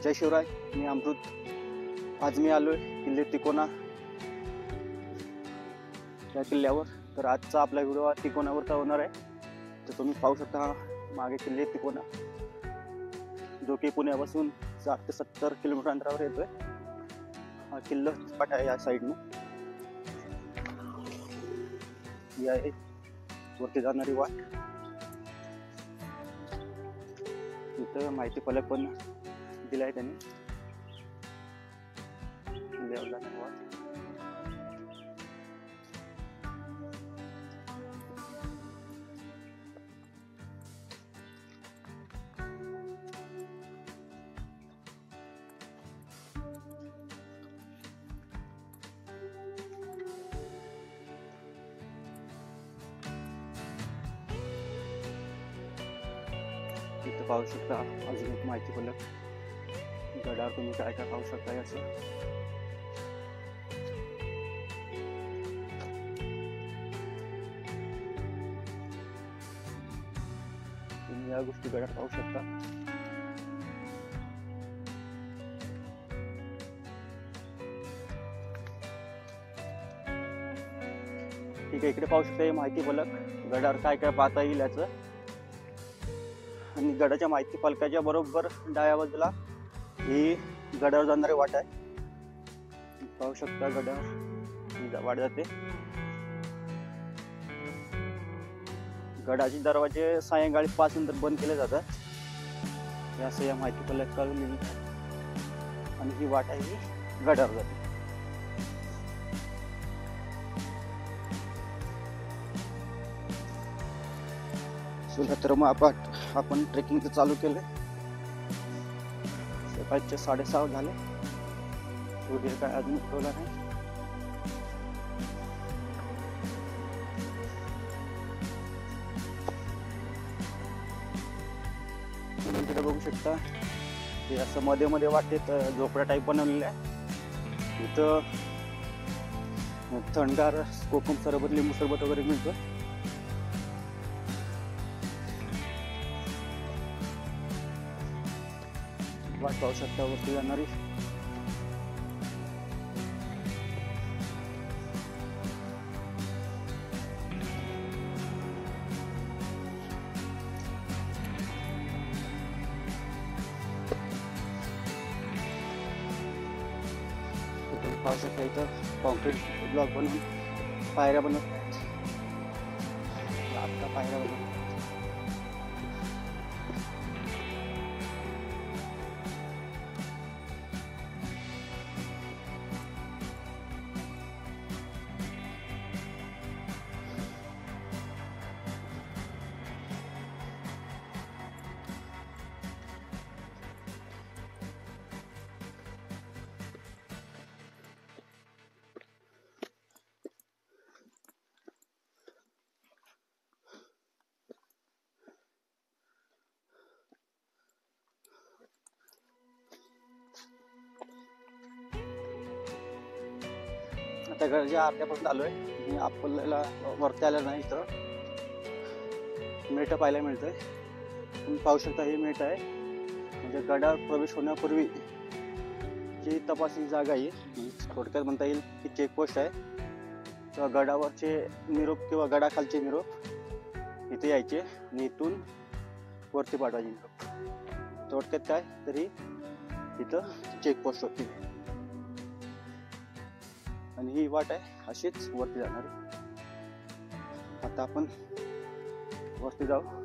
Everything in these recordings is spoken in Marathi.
जय शिवराय, मी अमृत. आज मी आलोय किल्ले तिकोना या किल्ल्यावर. तर आजचा आपला व्हिडिओ हा तिकोनावरचा होणार आहे. तर तुम्ही पाहू शकता मागे किल्ले तिकोना, जो की पुण्यापासून 60 ते 70 किलोमीटर अंतरावर येतोय. हा किल्ला पाट आहे या साईडने. ही आहे वरती जाणारी वाट. इथं माहिती फलक पण दिला आहे त्यांनी. किल्ल्यावर जाणारी वाट. इथं पाहू शकता अजून एक माहिती फलक. गडावर तुम्ही काय काय पाहू शकता याचं. तुम्ही या गोष्टी गडावर पाहू शकता. ठीक आहे, इकडे पाहू शकता हे माहिती फलक. गडावर काय काय पाहता येईल याचं. आणि गडाच्या माहिती फलकाच्या बरोबर डाव्या बाजूला ही गडावर जाणारी वाट आहे. पाहू शकता गडावर वाट जाते. गडाचे दरवाजे सायंकाळी 5 नंतर बंद केले जातात, हे असं या माहिती फलकावर लिहिलं आहे. आणि ही वाट आहे ही गडावर जाते. तर मग आपण ट्रेकिंग चालू केले. सकाळचे 6:30 झाले. सूर्य काय अजून उठवला नाही. तिकडे बघू शकता हे असं मध्ये मध्ये वाटेत झोपड्या टाईप बनवलेलं आहे. इथं थंडगार कोकम सरबत, लिंबू सरबत वगैरे मिळतं. वाट पाहू शकता वरती जाणारी. पाहू शकता इथं कॉन्क्रीट ब्लॉक बनवून पायऱ्या बनवत आहेत. आता पायऱ्या बनवत. आता गडाच्या अर्ध्यापर्यंत आलोय. आणि आपल्याला वरती आलं नाही तर मेट पाहायला मिळतंय. तुम्ही पाहू शकता हे मेट आहे. म्हणजे गडावर प्रवेश होण्यापूर्वी जी तपासणी जागा आहे, थोडक्यात म्हणता येईल की चेकपोस्ट आहे. किंवा गडावरचे निरोप किंवा गडाखालचे निरोप इथे यायचे आणि इथून वरती पाठवायचे निरोप. थोडक्यात काय तरी इथं चेकपोस्ट होती. आणि ही वाट आहे अशीच वरती जाणारी. आता आपण वरती जाऊ.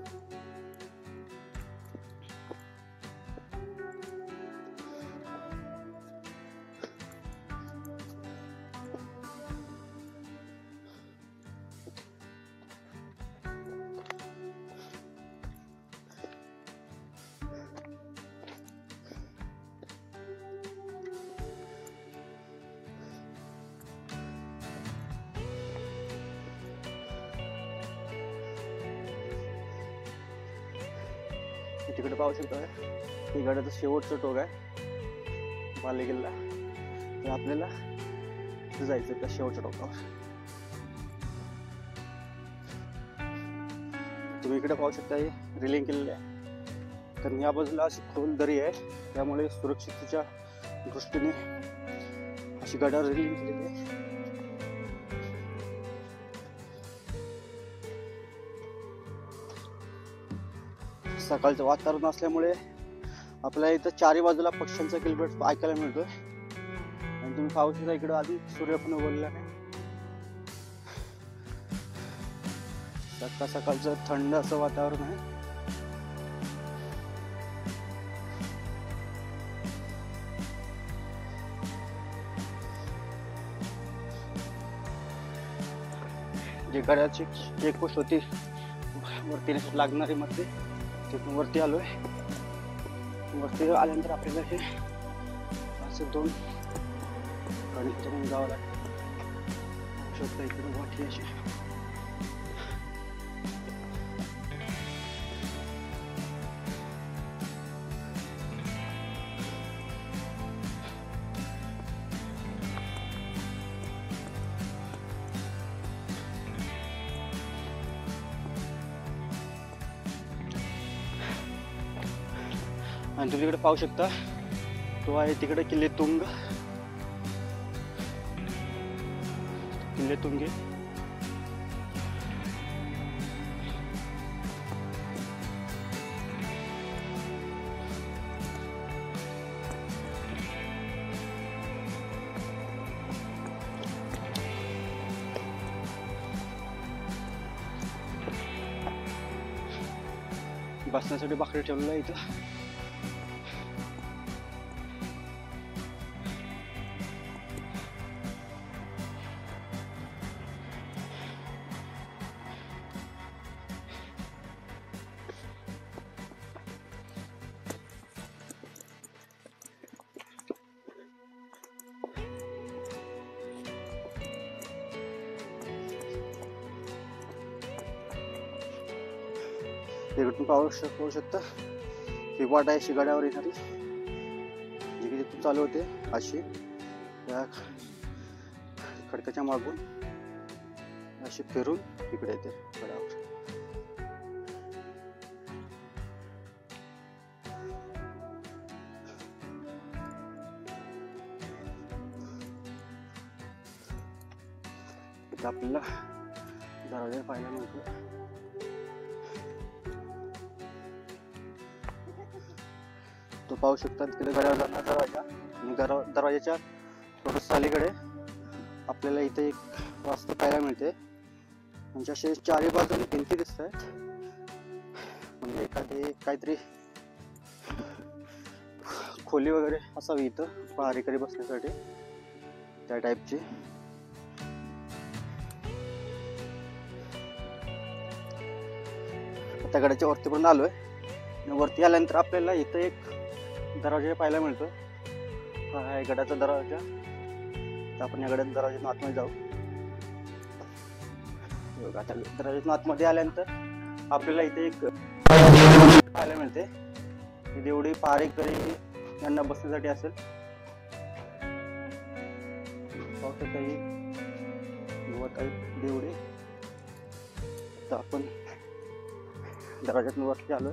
तिकडे पाहू शकता हे गडाचं शेवटचं टोक आहे बालेकिल्ला. तर आपल्याला जायचं त्या शेवटच्या टोकावर. तुम्ही इकडे पाहू शकता हे रिलिंग केलेलं आहे. कारण या बाजूला अशी खोल दरी आहे, त्यामुळे सुरक्षिततेच्या दृष्टीने अशी गडावर रेलिंग केलेली आहे. सकाळचं वातावरण असल्यामुळे आपल्याला इथं चारही बाजूला पक्ष्यांचा किलबिट ऐकायला मिळतोय. आणि तुम्ही पाहू शकता इकडं आधी सूर्य पण उगवलेला नाही. सकाळचं थंड असं वातावरण आहे. जे गडाची चेकपोस्ट होती वरती लागणारी मध्ये तिथून वरती आलोय. वरती आल्यानंतर आपल्याला हे असं 2 गणित जावं लागतं. शकता इकडे वाटी अशी आणि तुम्ही इकडे पाहू शकता तो आहे तिकडे किल्ले तुंग. किल्ले तुंगे बसण्यासाठी बाकडे ठेवलेलं आहे इथं. इकडून पाहू शकता ही वाट आहे शिगाड्यावर येणारी, जी की तिथून चालू होते अशी या खडकाच्या मागून अशी फिरून इकडे येते गडावर. इथं आपल्याला दरवाजा पाहायला मिळतो. तो पाहू शकता तिकडे गडावर जाणार दरवाजा, आणि दरवाजाच्या थोडस अलीकडे आपल्याला इथे एक वास्तू पाहायला मिळते. म्हणजे असे चारही बाजूने भिंती दिसत आहेत, म्हणजे एखादी काहीतरी खोली वगैरे असावी इथं पहारेकरी बसण्यासाठी, त्या टाईपची. त्या गडाच्या वरती पण आलोय. वरती आल्यानंतर आपल्याला इथं एक दरवाजा पाहायला मिळतो. हा आहे गडाचा दरवाजा. तर आपण या गडाच्या दरवाज्यातून आतमध्ये जाऊ. आता दरवाज्यातून आतमध्ये आल्यानंतर आपल्याला इथे एक पाहायला मिळते. ही देवडी पहारेकरी यांना बसण्यासाठी असेल. काही देवडी. तर आपण दरवाज्यातून वरती आलोय.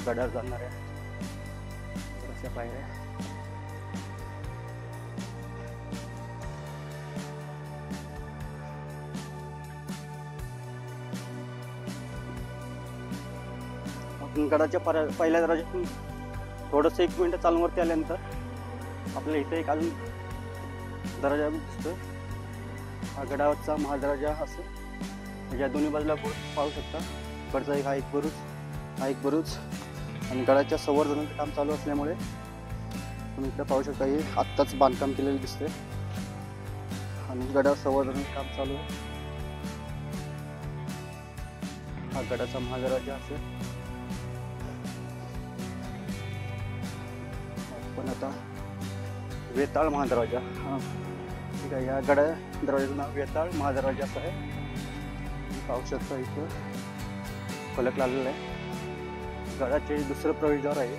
गडावर जाणार आहे अशा पायऱ्या. आपण गडाच्या पहिल्या दरवाज्यातून थोडस 1 मिनिट चालून वरती आल्यानंतर आपल्याला इथे एक अजून दरवाजा दिसतोय. हा गडावरचा महादरवाजा असं. या दोन्ही बाजूला पाहू शकता. कडचा एक हा एक बुरुज आणि गडाच्या संवर्धनाचं काम चालू असल्यामुळे तुम्ही इकडे पाहू शकता हे आत्ताच बांधकाम केलेलं दिसतंय आणि गडावर संवर्धनाचं काम चालू आहे. हा गडाचा महादरवाजा असेल. पण आता वेताळ महादरवाजा, हा ठीक आहे. या गडा दरवाजाचं नाव वेताळ महादरवाजा असं आहे. पाहू शकता इथं फलक लावलेला आहे. गडाचे दुसरं प्रवेशद्वार आहे.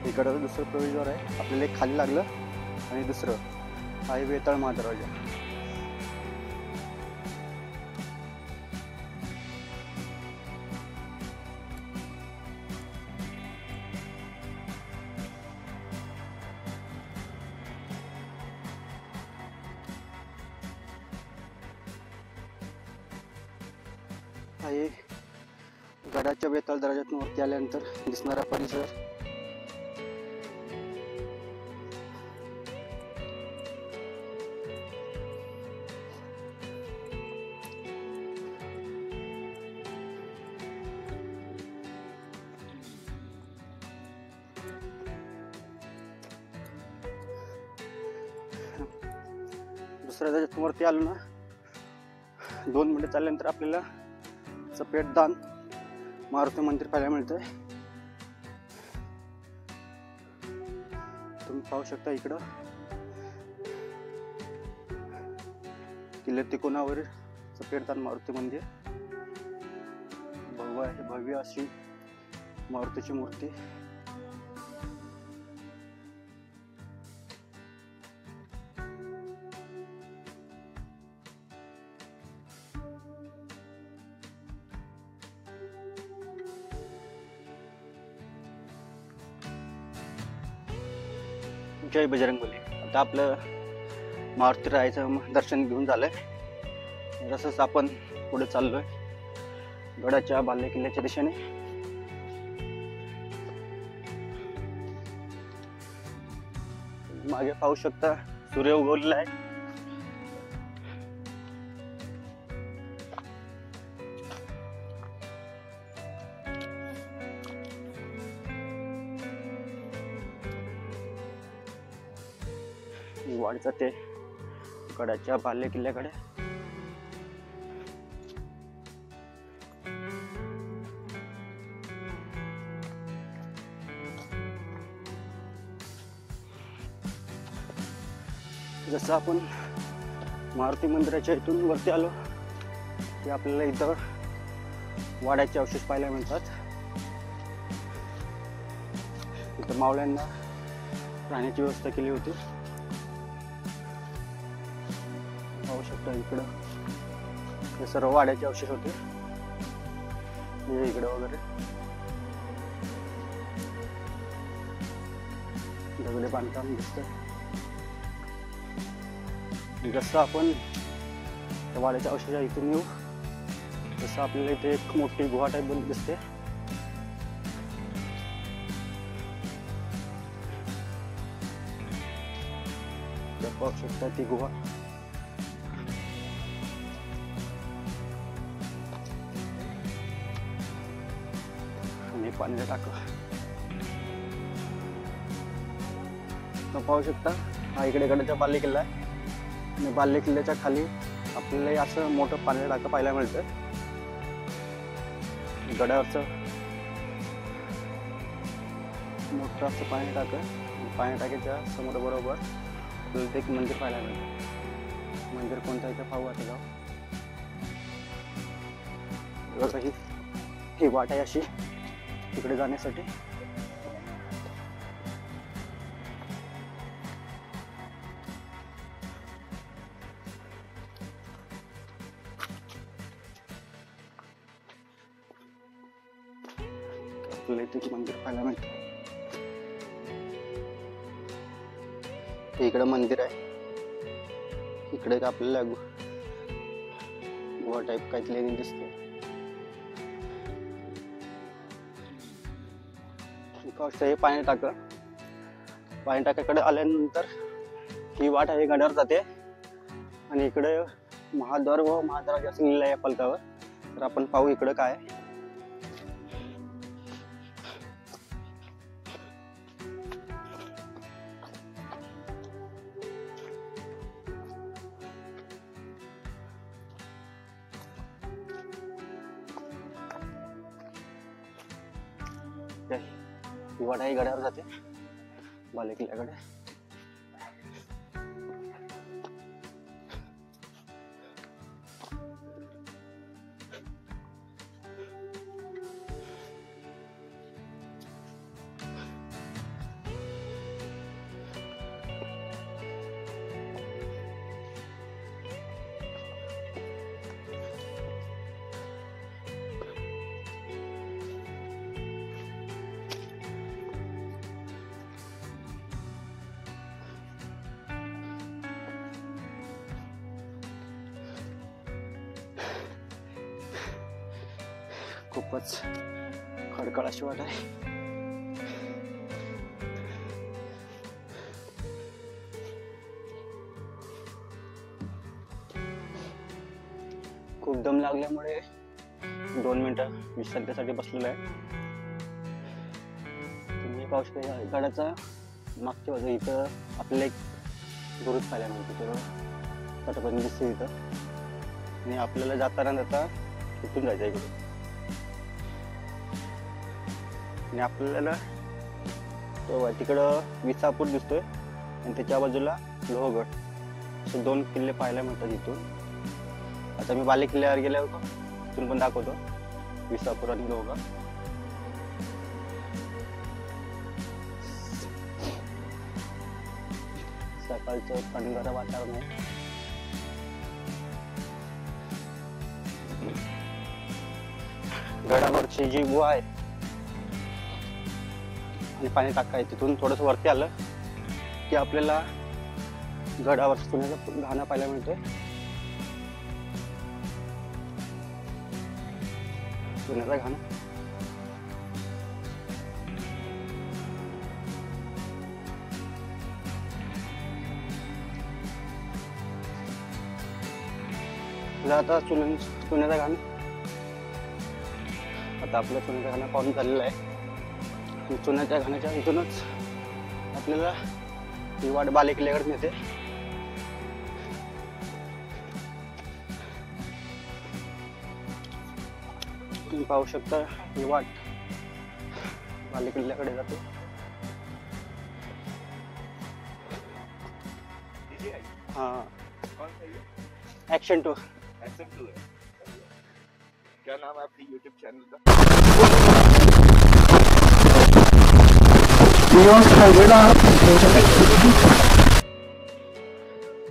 हे गडाचं दुसरं प्रवेशद्वार आहे. आपल्याला एक खाली लागलं आणि दुसरं आहे वेताळ महादरवाजा. आहे गडाच्या वेताळ दरवाजातून वरती आल्यानंतर दिसणारा परिसर. दुसऱ्या दरवाजातून वरती आलो ना, 2 मिनिटं चालल्यानंतर आपल्याला सफेददान मारुती मंदिर पाहायला मिळतंय. तुम्ही पाहू शकता इकडं किल्ले तिकोनावर सफेददान मारुती मंदिर. भव्य अशी मारुतीची मूर्ती. जय बजरंगबली. आता आपलं मारुती रायाचं दर्शन घेऊन झालंय. तसंच आपण पुढे चाललोय गडाच्या बाले किल्ल्याच्या दिशेने. मागे पाहू शकता सूर्य उगवलेला आहे. वाट जाते गडाच्या बाले किल्ल्याकडे. जसं आपण मारुती मंदिराच्या इथून वरती आलो की आपल्याला इथं वाड्याचे अवशेष पाहायला मिळतात. इथं मावळ्यांना राहण्याची व्यवस्था केली होती. पाहू शकता इकडं हे सर्व वाड्याचे अवशेष होते. इकडं वगैरे दगडी बांधकाम दिसतंय. जसं आपण त्या वाड्याच्या अवशेषा इथून येऊ तसं आपल्याला इथे एक मोठी गुहा टाईप बनत दिसते. पाहू शकता ती गुहा. आणि पाणी टाकलं. पाहू शकता हा इकडे गडाचा बाले किल्ला आहे. आणि बाले किल्ल्याच्या खाली आपल्याला असं मोठं पाणी टाकं पाहायला मिळतं. गडावरचं मोठं असं पाणी टाकं. पाणी टाकीच्या समोर बरोबर आपल्याला एक मंदिर पाहायला मिळतं. मंदिर कोणतं आहे ते पाहू आता जाऊ. ही वाट आहे अशी तिकडे जाण्यासाठी. आपल्याला इथे एक मंदिर पाहायला मिळतं. इकडे मंदिर आहे. इकडे आपल्याला गुहा टाईप काहीतरी दिसते. हे पाणी टाकं. पाणी टाकाकडे आल्यानंतर ही वाट आहे गडावर जाते. आणि इकडे महाद्वार व महादरवाजा असं लिहिलं आहे फलकावर. तर आपण पाहू इकडे काय आहे. ही वाट आहे गडावर जाते बाले किल्ल्याकडे. खूपच खडखडाशी वाट आहे. खूप दम लागल्यामुळे 2 मिनिटं विश्रांतीसाठी बसलेलो आहे. तुम्ही पाहू शकता या गडाचा मागच्या बाजू इथं आपल्याला एक दुरुस्त पाहायला मिळतो. तटपर्यंत दिसते इथं. आणि आपल्याला जाता इथून जायचं इकडे. आणि आपल्याला तिकडं विसापूर दिसतोय आणि त्याच्या बाजूला लोहगड असे 2 किल्ले पाहायला मिळतात इथून. आता मी बाले किल्ल्यावर गेलो होतो, तिथून पण दाखवतो विसापूर आणि लोहगड. सकाळचं थंडगार वातावरण आहे. गडावरची जी गुहा आहे आणि पाणी टाका आहे, तिथून थोडस वरती आलं की आपल्याला गडावर सोन्याचा घाणा पाहायला मिळतोय. सोन्याचा घाणा आता सोन्याचा घाणा आता आपला सोन्याचा घाणा पाहून झालेला आहे. सोन्याच्या घाण्याच्या इथूनच आपल्याला ही वाट बाले किल्ल्याकडे नेते. तुम्ही पाहू शकता ही वाट बाले किल्ल्याकडे जाते. हाँ एक्शन 2 है. क्या नाम है आपके YouTube चैनल का?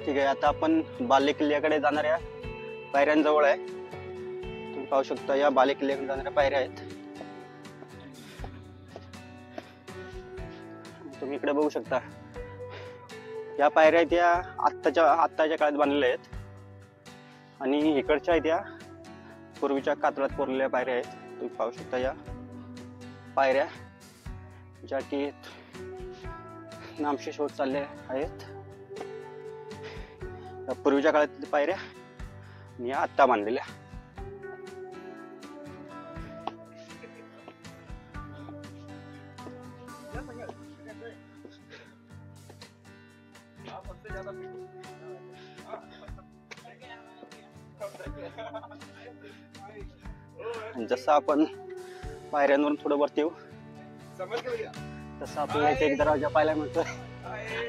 ठीक आहे, आता आपण बाले किल्ल्याकडे जाणाऱ्या पायऱ्यांजवळ आहे. तुम्ही पाहू शकता या बाले किल्ल्याकडे जाणाऱ्या पायऱ्या आहेत. तुम्ही इकडे बघू शकता या पायऱ्या त्या आत्ताच्या काळात बांधलेल्या आहेत आणि इकडच्या आहेत त्या पूर्वीच्या कातळात कोरलेल्या पायऱ्या आहेत. तुम्ही पाहू शकता या पायऱ्या ज्या की नामशेष होत चालल्या आहेत. पूर्वीच्या काळातल्या पायऱ्या आणि या आत्ता बांधलेल्या. जसं आपण पायऱ्यांवरून थोडं वरती येऊ तसं आपल्याला इथे एक दरवाजा पाहायला मिळतोय.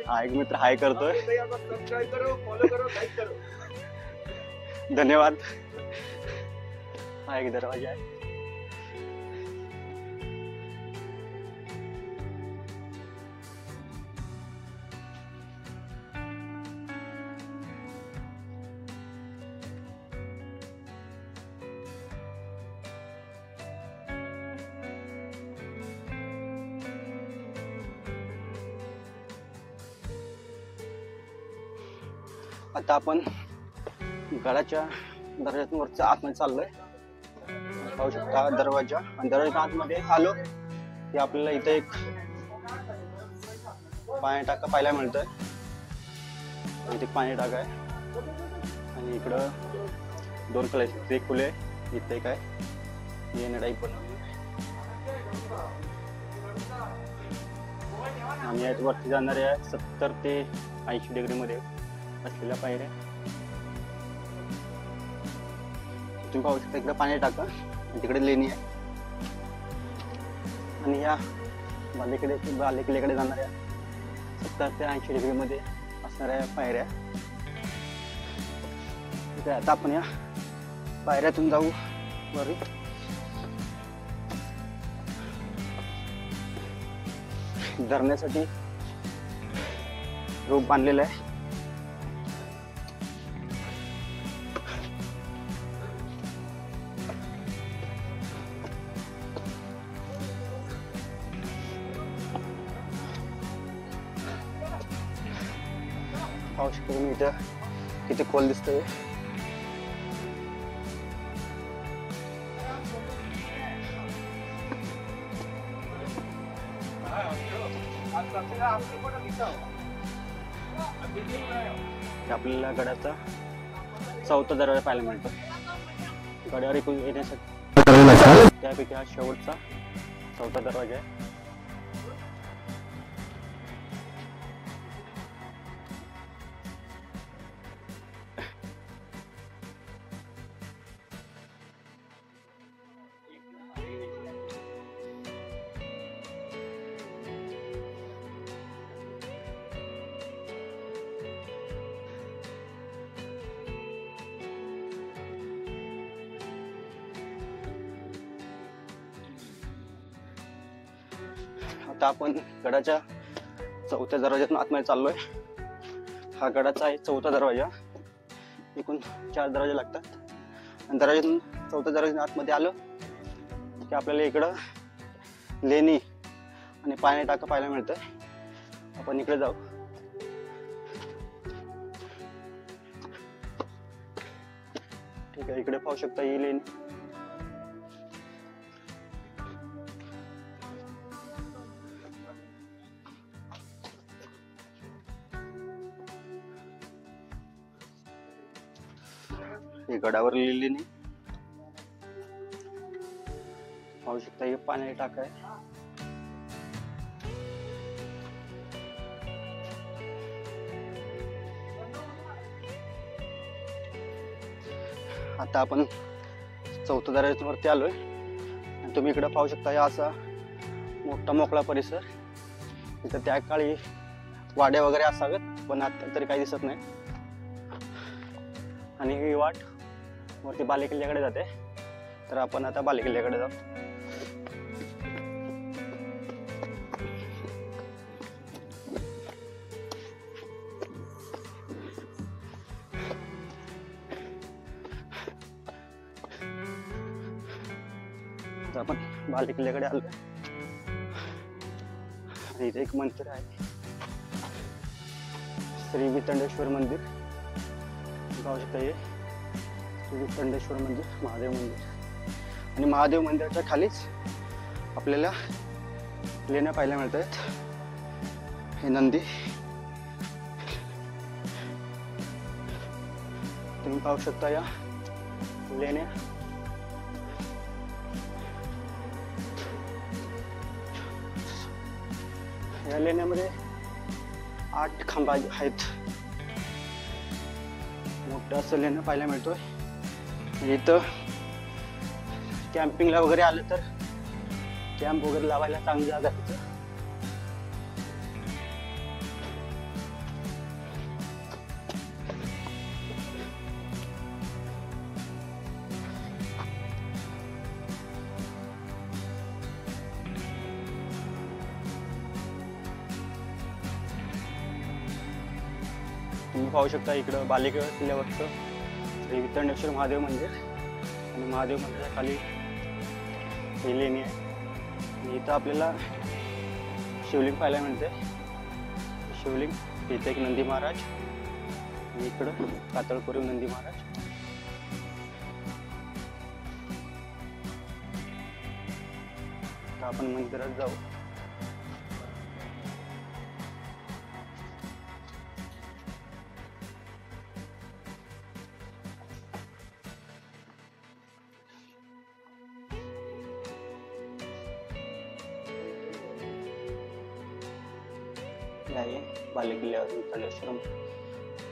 हा एक मित्र हाय करतोय. धन्यवाद. हा एक दरवाजा आहे. आता आपण गडाच्या दरवाज्यातून वरच्या आतमध्ये चाललोय. पाहू शकता दरवाजा आणि दरवाजा आतमध्ये आलो की आपल्याला इथे एक पाणी टाका पाहायला मिळतोय. इथे पाणी टाका आहे आणि इकडं 2 कलर एक खुले इथे काय येणारी बनवली. आम्ही यात वरती जाणाऱ्या 70 ते 80 डिग्री मध्ये असलेल्या पायऱ्या. तुम्ही पाहू शकता इकडे पाणी टाका तिकडे लेणी आहे आणि या बाले किल्ल्याकडे जाणाऱ्या 70 ते 80 डिग्री मध्ये असणाऱ्या पायऱ्या. आता आपण या पायऱ्यातून जाऊ वर. धरण्यासाठी रोप बांधलेला आहे. पाहू शकता तुम्ही इथं किती खोल दिसतंय. आपल्याला गडाचा चौथा दरवाजा पाहायला मिळतो. गडावर एकूण येण्यासाठी त्यापैकी हा शेवटचा चौथा दरवाजा आहे. आता आपण गडाच्या चौथ्या दरवाज्यातून आतमध्ये चाललोय. हा गडाचा आहे चौथा दरवाजा. एकूण 4 दरवाजे लागतात. आणि दरवाज्यातून चौथ्या दरवाज्यातून आतमध्ये आलो की आपल्याला इकडं लेणी आणि पाणी टाकं पाहायला मिळतंय. आपण इकडे जाऊ. ठीक आहे, इकडे पाहू शकता ही लेणी. हे गडावर लिहिलेली पाहू शकता. हे पाणी टाक आहे. आता आपण चौथ्या दरवाज्यावरती आलोय आणि तुम्ही इकडे पाहू शकता. हा असा मोठा मोकळा परिसर. इथं त्या काळी वाड्या वगैरे असावेत, पण आता तरी काही दिसत नाही. आणि ही वाट वरती बालेकिल्ल्याकडे जाते. तर आपण आता बालेकिल्ल्याकडे जाऊ. आपण बालेकिल्ल्याकडे आलो. आणि इथे एक मंदिर आहे, श्री वितंडेश्वर मंदिर. पाहू शकता हे श्री वितंडेश्वर मंदिर, महादेव मंदिर. आणि महादेव मंदिराच्या खालीच आपल्याला लेण्या पाहायला मिळत आहेत. हे नंदी तुम्ही पाहू शकता. या लेण्या या लेण्यामध्ये 8 खांब आहेत. मोठं असं लेणं पाहायला मिळतोय. इथं कॅम्पिंगला वगैरे आलं तर कॅम्प वगैरे लावायला चांगली जागा आहे. तुम्ही पाहू शकता इकडं बालेकिल्ल्यावरचं श्री वितंडेश्वर महादेव मंदिर. आणि महादेव मंदिराच्या खाली ही लेणी आहे. आणि इथं आपल्याला शिवलिंग पाहायला मिळते. शिवलिंग, इथे एक नंदी महाराज आणि इकडं कातळकोरीव नंदी महाराज. तर आपण मंदिरात जाऊ. आहे बालेकिल्ल्यावर वितंडेश्वर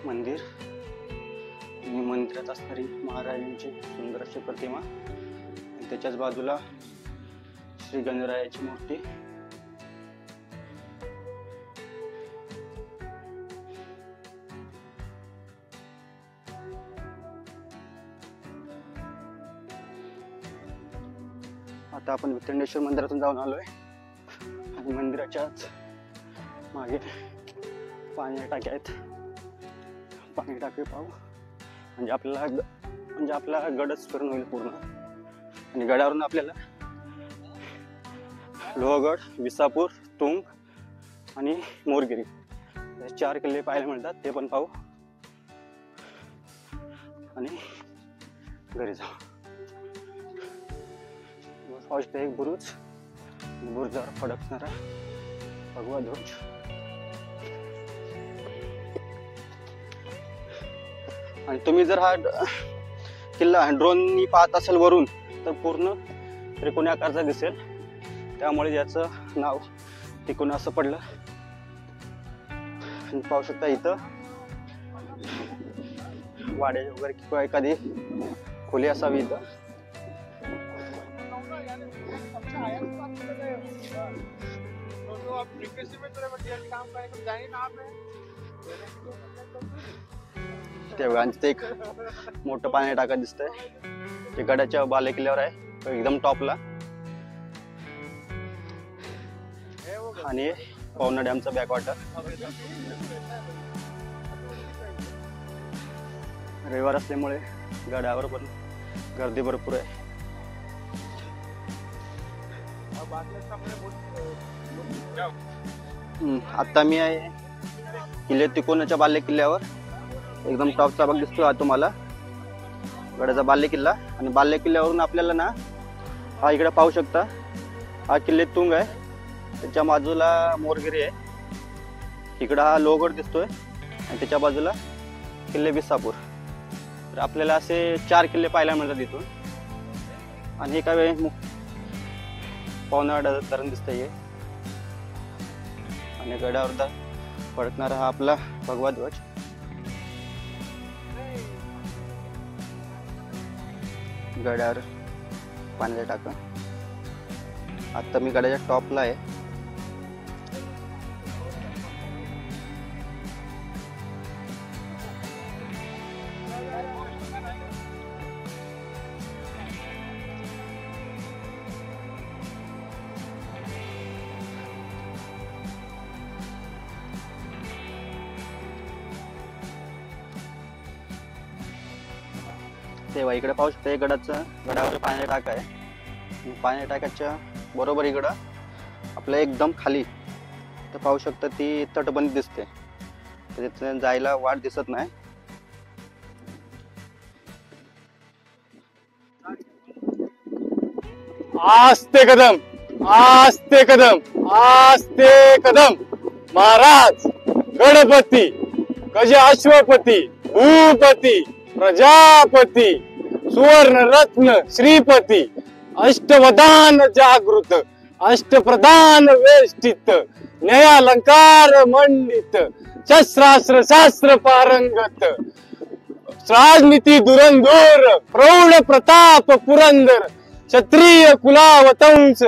मंदिर. आणि मंदिरात असणारी महाराजांची सुंदर अशी प्रतिमा. आणि त्याच्याच बाजूला श्री गणरायाची मूर्ती. आता आपण वितंडेश्वर मंदिरातून जाऊन आलोय. आणि मंदिराच्याच मागे पाणी टाके आहेत. पाणी टाके पाहू म्हणजे आपला गडच फिरून होईल पूर्ण. आणि गडावरून आपल्याला लोहगड, विसापूर, तुंग आणि मोरगिरी हे 4 किल्ले पाहायला मिळतात. ते पण पाहू आणि घरी जाऊ. पाहू शकता एक बुरुज, बुरुजावर फडकणारा भगवा ध्वज. आणि तुम्ही जर हा किल्ला ड्रोननी पाहत असाल वरून तर पूर्ण त्रिकोणी आकारचा दिसेल, त्यामुळे याचं नाव त्रिकोणी असं पडलं. आणि पाहू शकता इथं वाडे वगैरे किंवा एखादी खोली असावी इथं. तेव्हा ते एक मोठं पाणी टाका दिसतंय, ते गडाच्या बाले किल्ल्यावर आहे, एकदम टॉपला. आणि पवना डॅमचा बॅकवॉटर. रविवार असल्यामुळे गडावर पण गर्दी भरपूर आहे. आता मी आहे किल्ले तिकोनाच्या बाले किल्ल्यावर. एकदम टॉपचा भाग दिसतो हा तुम्हाला, गडाचा बाले किल्ला. आणि बाले किल्ल्यावरून आपल्याला ना हा इकडे पाहू शकता, हा किल्ले तुंग आहे, त्याच्या बाजूला मोरगिरी आहे, इकडं हा लोहगड दिसतोय, आणि त्याच्या बाजूला किल्ले विसापूर. तर आपल्याला असे 4 किल्ले पाहायला मिळतात इथून. आणि हे काय पवना धरण दिसतंय, आणि गडावर फडकणारा हा आपला भगवा ध्वज. गडावर पाण्याचा टाका. आता मी गडाच्या टॉपला आहे. तेव्हा इकडे पाहू शकता, गडावर पाण्याचा टाका आहे. पाण्याच्या टाक्याच्या बरोबर इकडं आपल्या एकदम खाली तर पाहू शकता ती तटबंदी दिसते, तिथे जायला वाट दिसत नाही. आस्ते कदम, आस्ते कदम, आस्ते कदम. महाराज गणपती, गज अश्वपती, भूपती, प्रजापती, सुवर्ण रत्न श्रीपती, अष्टवदान जागृत, अष्टप्रधान वेष्टित, न्यायालंकार मंडित, शस्त्रास्त्र शास्त्र पारंगत, राजनीती दुरंधर, प्रौढ प्रताप पुरंदर, क्षत्रिय कुलावतंस,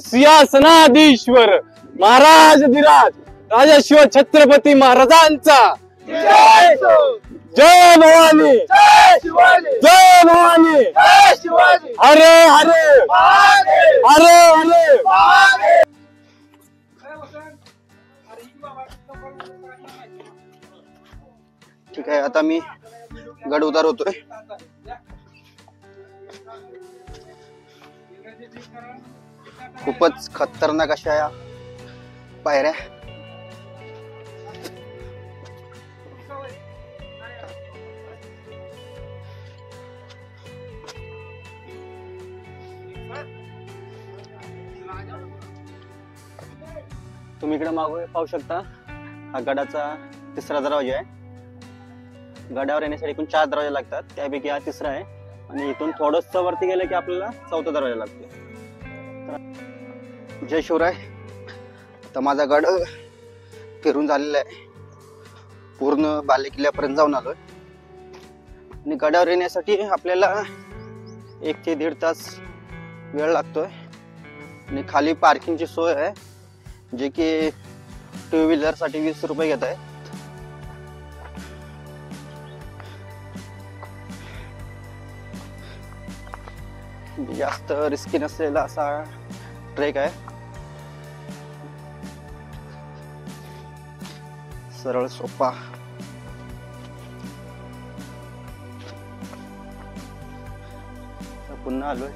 सिंहासनाधीश्वर, महाराज धीराज राजश्व छत्रपती महाराजांचा जय. जय भवानी, जय भवानी, हरे हरे, हरे हरे. ठीक आहे, आता मी गड उतार होतोय. खूपच खतरनाक अशा या पायऱ्या. तुम्ही इकडे मागे पाहू शकता, हा गडाचा 3रा दरवाजा आहे. गडावर येण्यासाठी एकूण 4 दरवाजे लागतात, त्यापैकी हा 3रा आहे. आणि इथून थोडंसं वरती गेलं की आपल्याला 4था दरवाजा लागतो. जय शिवराय. तर माझा गड फिरून झालेला आहे, पूर्ण बाले किल्ल्यापर्यंत जाऊन आलोय. आणि गडावर येण्यासाठी आपल्याला 1 ते 1.5 तास वेळ लागतोय. आणि खाली पार्किंगची सोय आहे, जे की 2 व्हीलर साठी 20 रुपये घेत आहे. जास्त रिस्की नसलेला असा ट्रेक आहे, सरळ सोपा. पुन्हा आलोय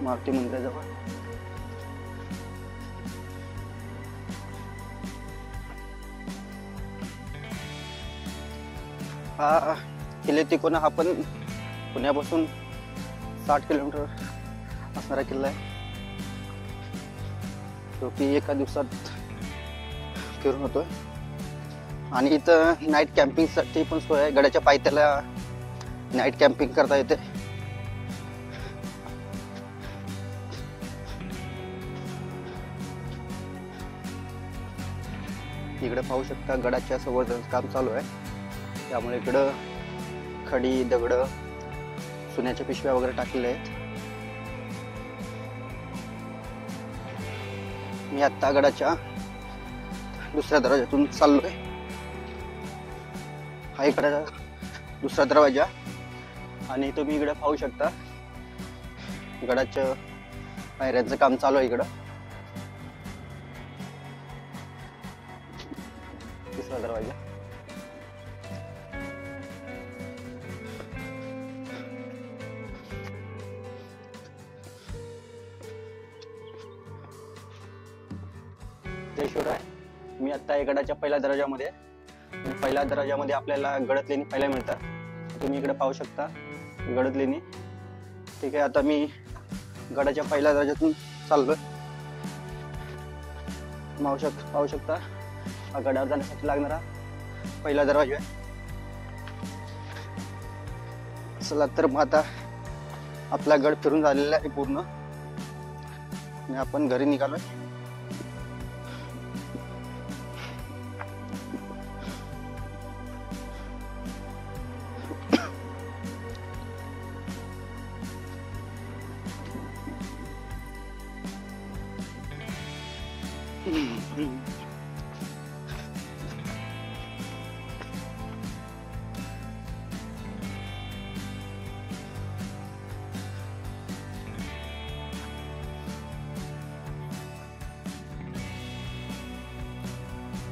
मारुती मंदिराजवळ. हा किल्ले तिकोना हा पण पुण्यापासून 60 किलोमीटर असणारा किल्ला आहे, जो की एका दिवसात फिरून होतोय. आणि इथं नाईट कॅम्पिंगसाठी पण सोय आहे. गडाच्या पायथ्याला नाईट कॅम्पिंग करता येते. इकडे पाहू शकता गडाच्या संवर्धन काम चालू आहे. त्यामुळे इकडं खडी दगड सोन्याच्या पिशव्या वगैरे टाकलेल्या आहेत. मी आत्ता गडाच्या दुसऱ्या दरवाजातून चाललोय. हा इकडे दुसरा दरवाजा आणि तुम्ही इकडे पाहू शकता गडाच्या पायऱ्यांचं काम चालू आहे. इकडं तिसरा दरवाजा. जय शिवराय. मी आता आहे गडाच्या पहिल्या दरवाजामध्ये. पहिल्या दरवाजामध्ये आपल्याला गडद लेणी पाहायला मिळतात. तुम्ही इकडे पाहू शकता गडद लेणी. ठीक आहे, आता मी गडाच्या पहिल्या दरवाजातून चाललोय. पाहू शकता हा गडावर जाण्यासाठी लागणारा पहिला दरवाजा आहे. चला तर मग आता आपला गड फिरून झालेला आहे पूर्ण आणि आपण घरी निघालोय.